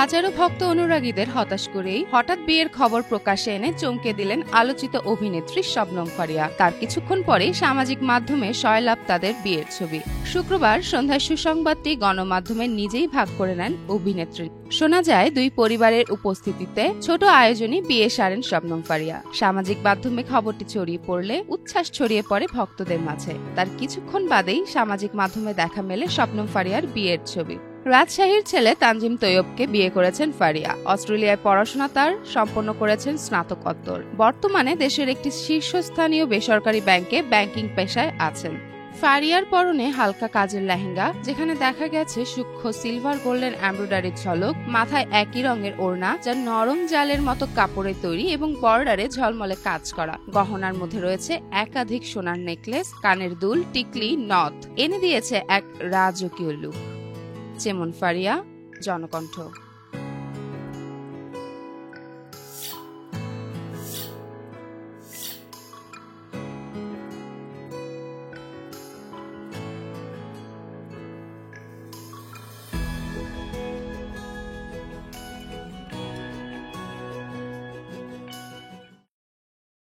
হাজারো ভক্ত অনুরাগীদের হতাশ করেই হঠাৎ বিয়ের খবর প্রকাশ্যে এনে চমকে দিলেন আলোচিত অভিনেত্রী শবনম ফারিয়া। তার কিছুক্ষণ পরেই সামাজিক মাধ্যমে সয়লাভ তাদের বিয়ের ছবি। শুক্রবার সন্ধ্যায় সুসংবাদটি গণমাধ্যমে নিজেই ভাগ করে নেন অভিনেত্রী। শোনা যায়, দুই পরিবারের উপস্থিতিতে ছোট আয়োজনে বিয়ে সারেন শবনম ফারিয়া। সামাজিক মাধ্যমে খবরটি ছড়িয়ে পড়লে উচ্ছ্বাস ছড়িয়ে পড়ে ভক্তদের মাঝে। তার কিছুক্ষণ বাদেই সামাজিক মাধ্যমে দেখা মেলে শবনম ফারিয়ার বিয়ের ছবি। রাজশাহীর ছেলে তানজিম তৈয়বকে বিয়ে করেছেন ফারিয়া। অস্ট্রেলিয়ায় পড়াশোনা তার সম্পন্ন করেছেন স্নাতকোত্তর। বর্তমানে দেশের একটি শীর্ষস্থানীয় বেসরকারি ব্যাংকে ব্যাংকিং পেশায় আছেন। ফারিয়ার পরনে হালকা কাজের লেহেঙ্গা, যেখানে দেখা গেছে সূক্ষ্ম সিলভার গোল্ডেন এমব্রয়ডারির ঝলক। মাথায় একই রঙের ওড়না, যা নরম জালের মতো কাপড়ে তৈরি এবং বর্ডারে ঝলমলে কাজ করা। গহনার মধ্যে রয়েছে একাধিক সোনার নেকলেস, কানের দুল, টিকলি, নথ। এনে দিয়েছে এক রাজকীয় লুক। যেমন ফারিয়া, জনকণ্ঠ।